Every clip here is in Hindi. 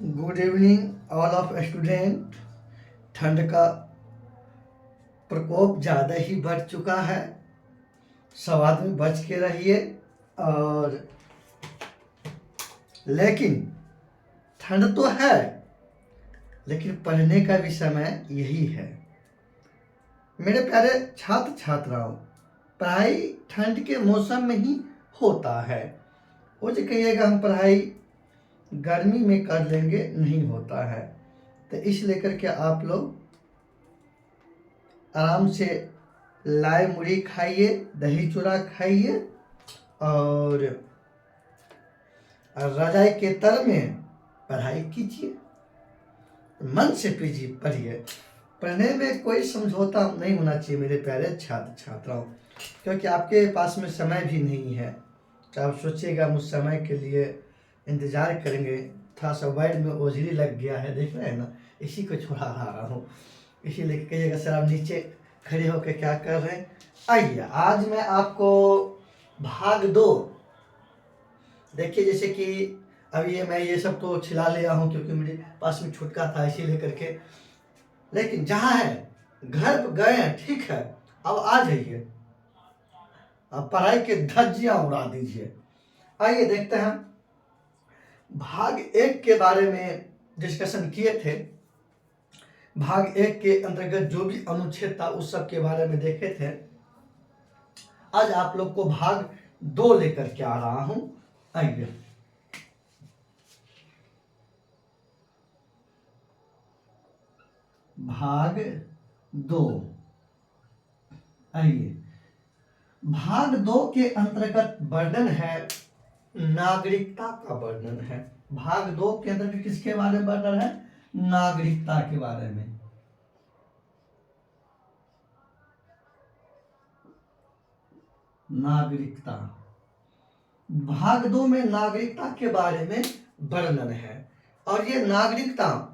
Good evening all of student. ठंड का प्रकोप ज़्यादा ही बढ़ चुका है। सब आदमी बच के रहिए। और लेकिन ठंड तो है, लेकिन पढ़ने का भी समय यही है। मेरे प्यारे छात्र छात्राओं, पढ़ाई ठंड के मौसम में ही होता है। वो जो कहिएगा हम पढ़ाई गर्मी में कर लेंगे, नहीं होता है। तो इस लेकर के आप लोग आराम से लाई मुढ़ी खाइए, दही चूड़ा खाइए और रजाई के तर में पढ़ाई कीजिए, मन से पीजिए, पढ़िए। पढ़ने में कोई समझौता नहीं होना चाहिए मेरे प्यारे छात्र छात्राओं, क्योंकि आपके पास में समय भी नहीं है। तो आप सोचिएगा उस समय के लिए इंतज़ार करेंगे। थोड़ा सा वाइड में ओझली लग गया है, देख रहे हैं ना, इसी को छुड़ा रहा हूँ। इसीलिए कहिएगा सर आप नीचे खड़े होकर क्या कर रहे हैं। आइए आज मैं आपको भाग 2, देखिए जैसे कि अब ये सब तो छिला लिया हूँ क्योंकि मेरे पास में छुटका था, इसीलिए करके। लेकिन जहाँ है घर पर गए हैं, ठीक है, अब आ जाइए, अब पढ़ाई के धज्जियाँ उड़ा दीजिए। आइए देखते हैं भाग 1 के बारे में डिस्कशन किए थे। भाग 1 के अंतर्गत जो भी अनुच्छेद था उस सब के बारे में देखे थे। आज आप लोग को भाग 2 लेकर के आ रहा हूं। आइए भाग 2। आइए भाग 2 के अंतर्गत वर्णन है, नागरिकता का वर्णन है। भाग 2 के अंतर्गत किसके बारे में वर्णन है? नागरिकता के बारे में। नागरिकता भाग 2 में नागरिकता के बारे में वर्णन है। और ये नागरिकता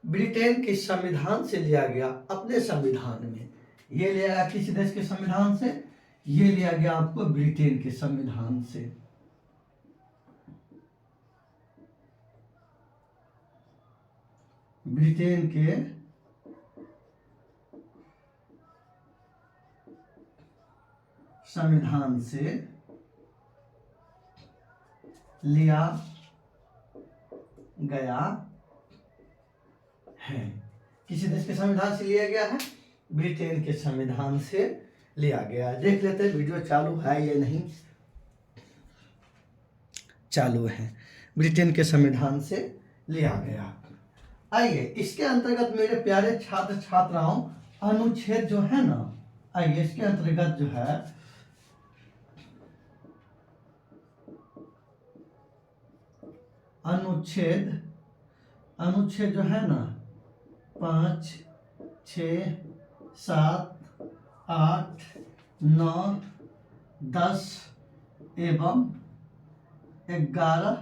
ब्रिटेन के संविधान से लिया गया, अपने संविधान में। ये लिया गया किस देश के संविधान से? ये लिया गया आपको ब्रिटेन के संविधान से। ब्रिटेन के संविधान से लिया गया है। किसी देश के संविधान से लिया गया है? ब्रिटेन के संविधान से लिया गया है। देख लेते हैं वीडियो चालू है या नहीं। चालू है। ब्रिटेन के संविधान से लिया गया। आइए इसके अंतर्गत मेरे प्यारे छात्र छात्राओं, अनुच्छेद जो है ना, आइए इसके अंतर्गत जो है अनुच्छेद जो है ना 5, 6, 7, 8, 9, 10 एवं 11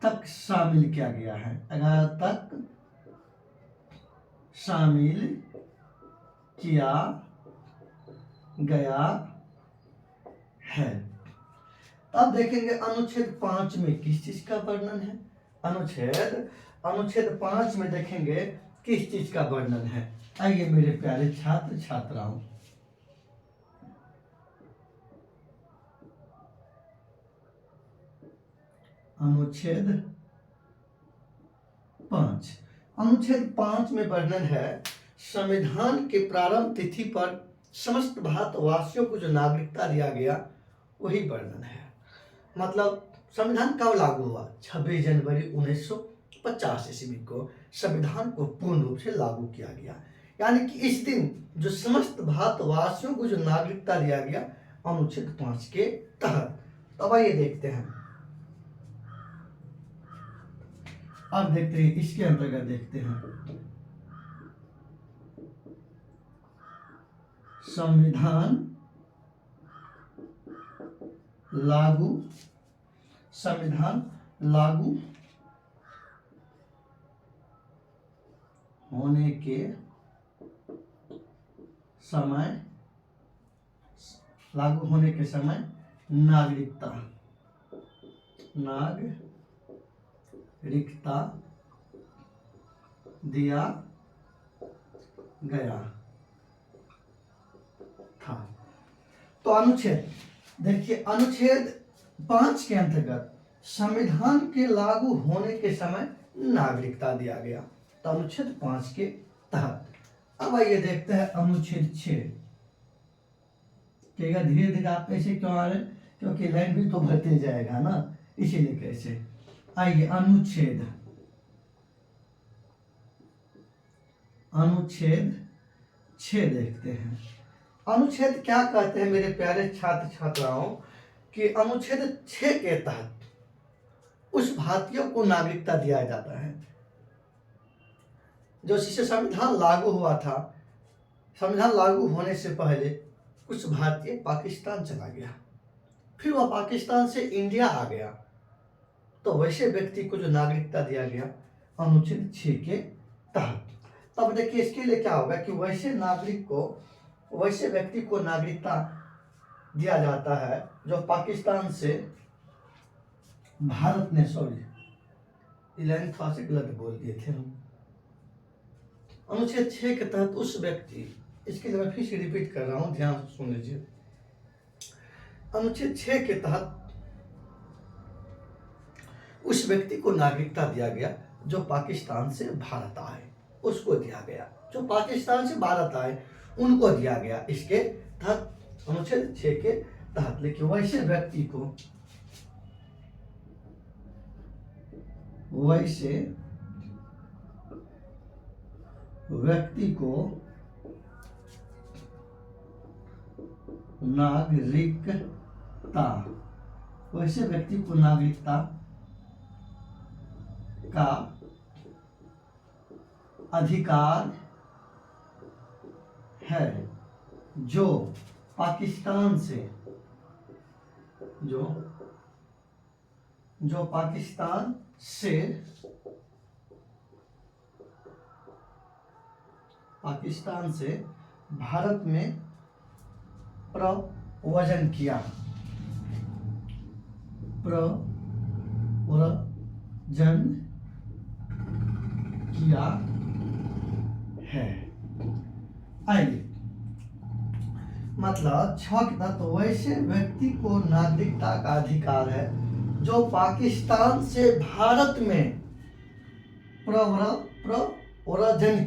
तक शामिल किया गया है। 11 तक शामिल किया गया है। अब देखेंगे अनुच्छेद 5 में किस चीज का वर्णन है। अनुच्छेद 5 में देखेंगे किस चीज का वर्णन है। आइए मेरे प्यारे छात्र छात्राओं, अनुच्छेद 5 में वर्णन है, संविधान के प्रारंभ तिथि पर समस्त भारतवासियों को जो नागरिकता दिया गया वही वर्णन है। मतलब संविधान कब लागू हुआ? 26 जनवरी 1950 ईस्वी को संविधान को पूर्ण रूप से लागू किया गया। यानी कि इस दिन जो समस्त भारतवासियों को जो नागरिकता दिया गया अनुच्छेद 5 के तहत। अब आइए देखते हैं, अब देखते हैं इसके अंतर्गत देखते हैं संविधान लागू होने के समय नागरिकता दिया गया था। तो अनुच्छेद देखिए, अनुच्छेद 5 के अंतर्गत संविधान के लागू होने के समय नागरिकता दिया गया। तो अनुच्छेद 5 के तहत अब आइए देखते हैं अनुच्छेद 6। धीरे धीरे आप ऐसे क्यों आ रहे, क्योंकि लाइन भी तो बढ़ते जाएगा ना, इसीलिए कैसे। आइए अनुच्छेद 6 देखते हैं। अनुच्छेद क्या कहते हैं मेरे प्यारे छात्र छात्राओं, कि अनुच्छेद 6 के तहत उस भारतीय को नागरिकता दिया जाता है जो जिससे संविधान लागू हुआ था। संविधान लागू होने से पहले कुछ भारतीय पाकिस्तान चला गया, फिर वह पाकिस्तान से इंडिया आ गया, तो वैसे व्यक्ति को जो नागरिकता दिया गया अनुच्छेद 6 के तहत। तब देखिए इसके लिए क्या होगा कि वैसे व्यक्ति को नागरिकता दिया जाता है जो पाकिस्तान से भारत ने, सॉरी लाइन थोड़ा सा गलत बोल दिए थे हम। अनुच्छेद 6 के तहत उस व्यक्ति, इसके लिए मैं फिर से रिपीट कर रहा हूं, ध्यान से सुन लीजिए। अनुच्छेद 6 के तहत उस व्यक्ति को नागरिकता दिया गया जो पाकिस्तान से भारत आए, उसको दिया गया। जो पाकिस्तान से भारत आए उनको दिया गया इसके तहत, अनुच्छेद 6 के तहत। लेकिन वैसे व्यक्ति को नागरिकता का अधिकार है जो पाकिस्तान से भारत में प्रव्रजन किया है। आइए मतलब 6 के तहत वैसे व्यक्ति को नागरिकता का अधिकार है जो पाकिस्तान से भारत में प्रव्रजन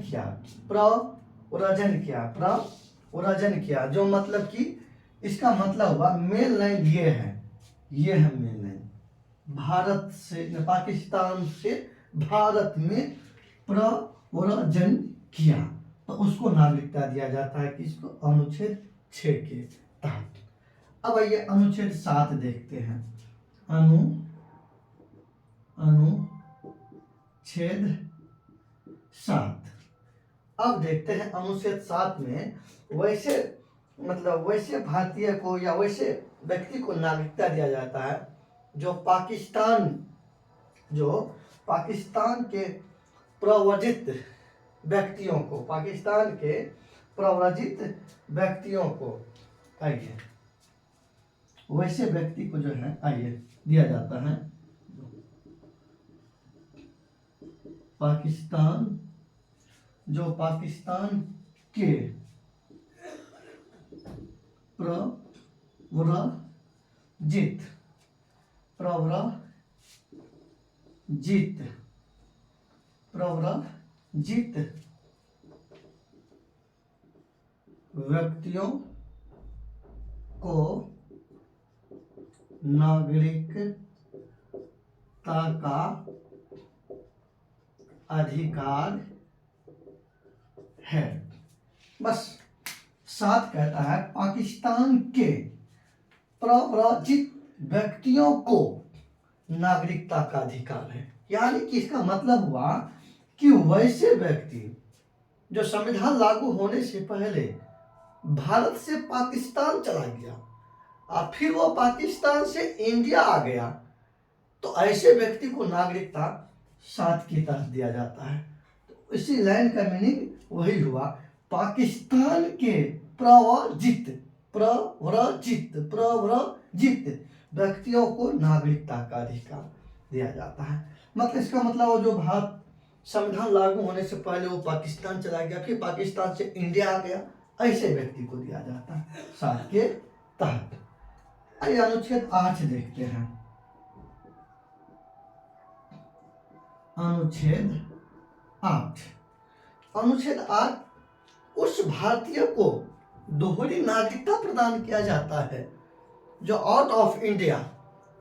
किया, जो मतलब कि इसका मतलब हुआ मेन लाइन ये है मेन लाइन, भारत से पाकिस्तान से भारत में प्रव्रजन किया, तो उसको नागरिकता दिया जाता है किसको, अनुच्छेद 6 के तहत। अब आइए अनुच्छेद 7 देखते हैं। अनुच्छेद 7 अब देखते हैं। अनुच्छेद 7 में वैसे भारतीय को या वैसे व्यक्ति को नागरिकता दिया जाता है जो पाकिस्तान के प्रव्रजित व्यक्तियों को आइए वैसे व्यक्ति को जो है आइए दिया जाता है पाकिस्तान के प्रव्रजित व्यक्तियों को नागरिकता का अधिकार है। बस 7 कहता है पाकिस्तान के प्रव्रजित व्यक्तियों को नागरिकता का अधिकार है। यानी कि इसका मतलब हुआ कि वैसे व्यक्ति जो संविधान लागू होने से पहले भारत से पाकिस्तान चला गया और फिर वो पाकिस्तान से इंडिया आ गया, तो ऐसे व्यक्ति को नागरिकता 7 के तहत दिया जाता है। तो इसी लाइन का मीनिंग वही हुआ, पाकिस्तान के प्रव्रजित व्यक्तियों को नागरिकता का अधिकार दिया जाता है। मतलब इसका मतलब वो जो भारत संविधान लागू होने से पहले वो पाकिस्तान चला गया, फिर पाकिस्तान से इंडिया आ गया, ऐसे व्यक्ति को दिया जाता है 7 के तहत। आइए अनुच्छेद 8 देखते हैं। अनुच्छेद 8। अनुच्छेद 8 उस भारतीय को दोहरी नागरिकता प्रदान किया जाता है जो आउट ऑफ इंडिया,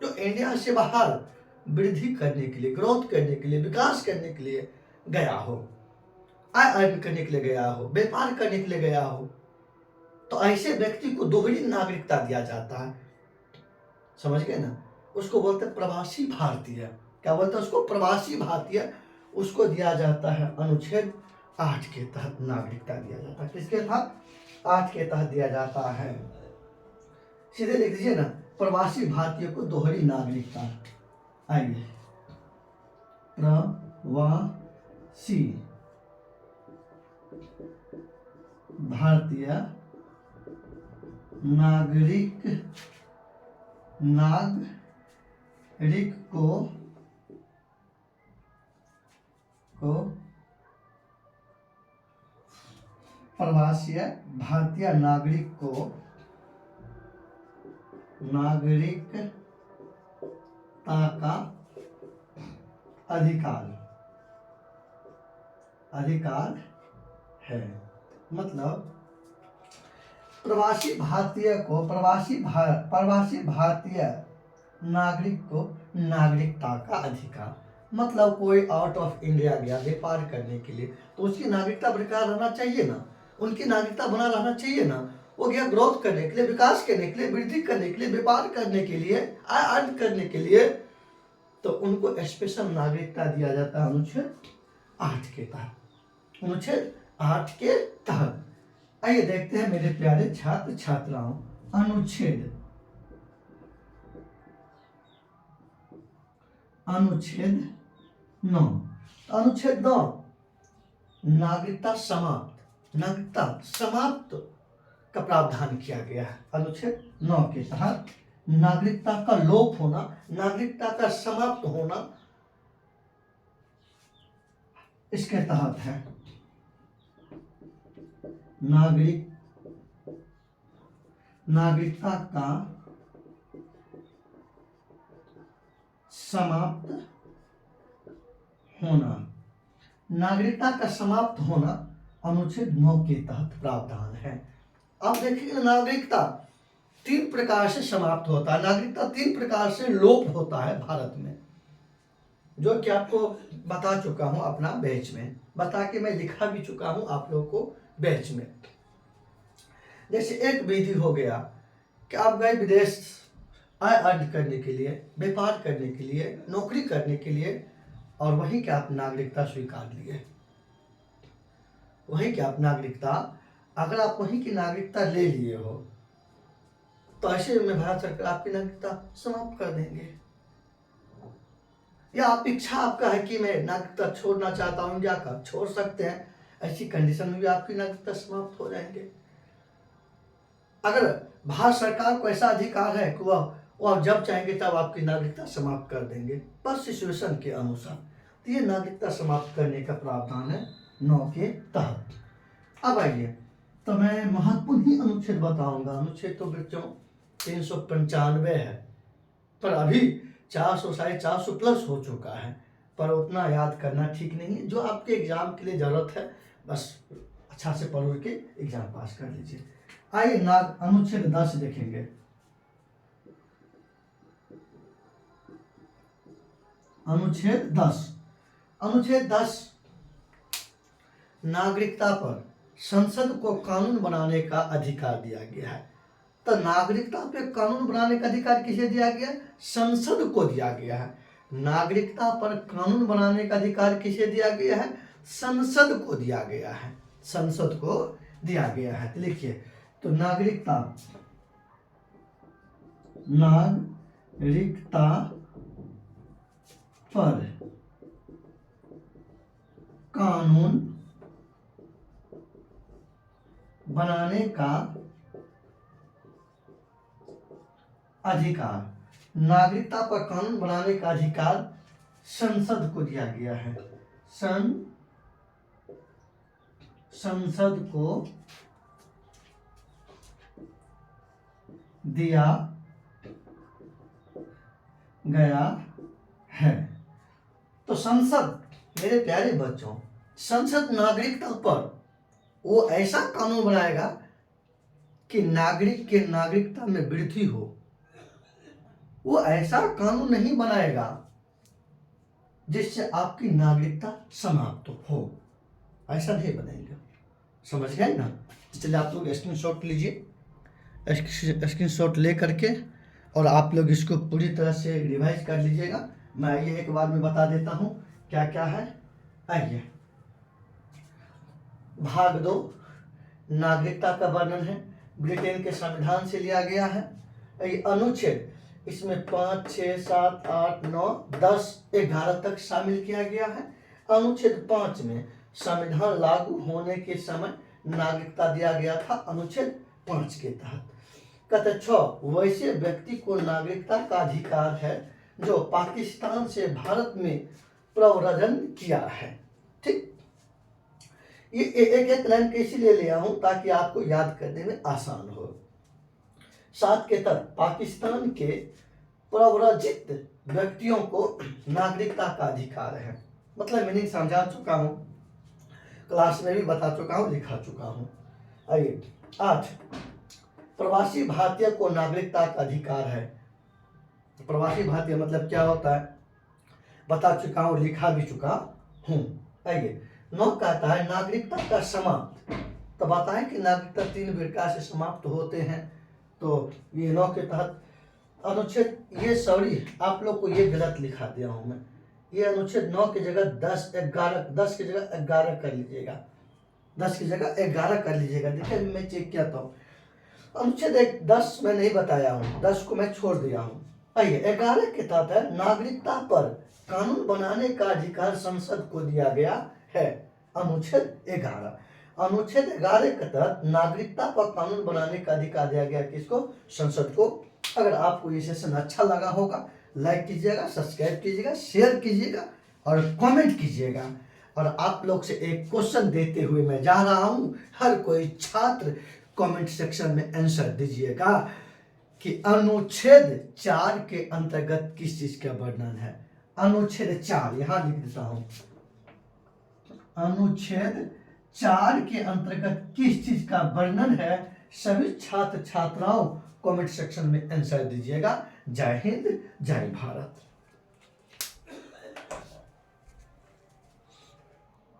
जो इंडिया से बाहर वृद्धि करने के लिए, ग्रोथ करने के लिए, विकास करने के लिए गया हो, आय अर्जन करने के लिए गया हो, व्यापार करने के लिए गया हो, तो ऐसे व्यक्ति को दोहरी नागरिकता दिया जाता है। समझ गए ना? उसको बोलते हैं प्रवासी भारतीय। क्या बोलते हैं उसको? प्रवासी भारतीय। उसको दिया जाता है अनुच्छेद 8 के तहत नागरिकता दिया जाता है। किसके तहत? 8 के तहत दिया जाता है। सीधे लिख दीजिए ना, प्रवासी भारतीय को दोहरी नागरिकता। आइए, प्रवासी भारतीय नागरिक को प्रवासी भारतीय नागरिक को नागरिकता का अधिकार है। मतलब प्रवासी भारतीय नागरिक को नागरिकता का अधिकार। मतलब कोई आउट ऑफ इंडिया गया व्यापार करने के लिए, तो उसकी नागरिकता बरकरार रहना चाहिए ना, उनकी नागरिकता बना रहना चाहिए ना। वो गया ग्रोथ करने के लिए, विकास करने के लिए, वृद्धि करने के लिए, व्यापार करने के लिए, आय अर्जन करने के लिए, तो उनको स्पेशल नागरिकता दिया जाता है अनुच्छेद 8 के तहत। अनुच्छेद 8 के तहत। आइए देखते हैं मेरे प्यारे छात्र छात्राओं, अनुच्छेद 9। अनुच्छेद 9 नागरिकता समाप्त का प्रावधान किया गया है। अनुच्छेद 9 के तहत नागरिकता का लोप होना, नागरिकता का समाप्त होना इसके तहत है। नागरिकता का समाप्त होना, नागरिकता का समाप्त होना अनुच्छेद 9 के तहत प्रावधान है। अब देखिए, नागरिकता 3 प्रकार से समाप्त होता है, नागरिकता 3 प्रकार से लोप होता है भारत में, जो कि आपको बता चुका हूं अपना बैच में, बता के मैं लिखा भी चुका हूं आप लोगों को बैच में। जैसे एक विधि हो गया कि आप गए विदेश आय अर्जन करने के लिए, व्यापार करने के लिए, नौकरी करने के लिए, और वहीं के आप नागरिकता स्वीकार लिए। वहीं के आप नागरिकता, अगर आप वहीं की नागरिकता ले लिए हो तो ऐसे में भारत सरकार आपकी नागरिकता समाप्त कर देंगे। या आप इच्छा आपका है कि मैं नागरिकता छोड़ना चाहता हूं इंडिया का, छोड़ सकते हैं। ऐसी कंडीशन में भी आपकी नागरिकता समाप्त हो जाएंगे। अगर भारत सरकार को ऐसा अधिकार है कि वह जब चाहेंगे तब आपकी नागरिकता समाप्त कर देंगे, बस सिचुएशन के अनुसार। तो ये नागरिकता समाप्त करने का प्रावधान है 9 के तहत। अब आइए, तो मैं महत्वपूर्ण ही अनुच्छेद बताऊंगा। अनुच्छेद तो बच्चों 395 है, पर अभी 400 450 प्लस हो चुका है, पर उतना याद करना ठीक नहीं है। जो आपके एग्जाम के लिए जरूरत है, बस अच्छा से पढ़ के एग्जाम पास कर लीजिए। आइए अनुच्छेद 10 देखेंगे। अनुच्छेद 10 नागरिकता पर संसद को कानून बनाने का अधिकार दिया गया है। तो नागरिकता पे कानून बनाने का अधिकार किसे दिया गया? संसद को दिया गया है। नागरिकता पर कानून बनाने का अधिकार किसे दिया गया है? संसद को दिया गया है। संसद को दिया गया है। तो लिखिए, तो नागरिकता पर कानून बनाने का अधिकार, नागरिकता पर कानून बनाने का अधिकार संसद को दिया गया है। संसद को दिया गया है। तो संसद, मेरे प्यारे बच्चों, संसद नागरिकता पर वो ऐसा कानून बनाएगा कि नागरिक के नागरिकता में वृद्धि हो। वो ऐसा कानून नहीं बनाएगा जिससे आपकी नागरिकता समाप्त हो, ऐसा नहीं बनाएगा। समझ गए ना? चलिए आप लोग स्क्रीनशॉट लीजिए, स्क्रीनशॉट ले करके और आप लोग इसको पूरी तरह से रिवाइज कर लीजिएगा। मैं ये एक बार में बता देता हूँ क्या क्या है। आइए, भाग 2 नागरिकता का वर्णन है, ब्रिटेन के संविधान से लिया गया है। ये अनुच्छेद, इसमें 5, 6, 7, 8, 9, 10, 11 तक शामिल किया गया है। अनुच्छेद 5 में संविधान लागू होने के समय नागरिकता दिया गया था, अनुच्छेद 5 के तहत। कहते 6 वैसे व्यक्ति को नागरिकता का अधिकार है जो पाकिस्तान से भारत में प्रव्रजन किया है। ठीक, ये एक एक लाइन कैसे ले लिया हूं ताकि आपको याद करने में आसान हो। 7 के तहत पाकिस्तान के प्रव्रजित व्यक्तियों को नागरिकता का अधिकार है। मतलब मीनिंग समझा चुका हूं, क्लास में भी बता चुका हूं, लिखा चुका हूं। आइए 8 प्रवासी भारतीय को नागरिकता का अधिकार है। प्रवासी भारतीय मतलब क्या होता है बता चुका हूं, लिखा भी चुका हूं। आइए 9 कहता है नागरिकता का समाप्त। तो बताएं कि नागरिकता 3 प्रकार से समाप्त होते हैं। तो ये 9 के तहत अनुच्छेद, ये सॉरी आप लोग को ये गलत लिखा दिया हूं मैं, ये अनुच्छेद 9 की जगह 10 की जगह 11 कर लीजिएगा, 10 की जगह 11 कर लीजिएगा। देखिए मैं चेक किया था, अनुच्छेद 10 मैं नहीं बताया हूँ, 10 को मैं छोड़ दिया हूँ। आइए 11 के तहत है नागरिकता पर कानून बनाने का अधिकार संसद को दिया गया है। अनुच्छेद 11, अनुच्छेद 11 के तहत नागरिकता पर कानून बनाने का अधिकार दिया गया किसको? संसद को। अगर आपको ये सेशन अच्छा लगा होगा लाइक कीजिएगा, सब्सक्राइब कीजिएगा, शेयर कीजिएगा और कमेंट कीजिएगा। और आप लोग से एक क्वेश्चन देते हुए मैं जा रहा हूं, हर कोई छात्र कमेंट सेक्शन में आंसर दीजिएगा कि अनुच्छेद 4 के अंतर्गत किस चीज का वर्णन है। अनुच्छेद 4 यहां लिख देता हूं, अनुच्छेद 4 के अंतर्गत किस चीज का वर्णन है। सभी छात्र छात्राओं कमेंट सेक्शन में आंसर दीजिएगा। जय हिंद, जय भारत।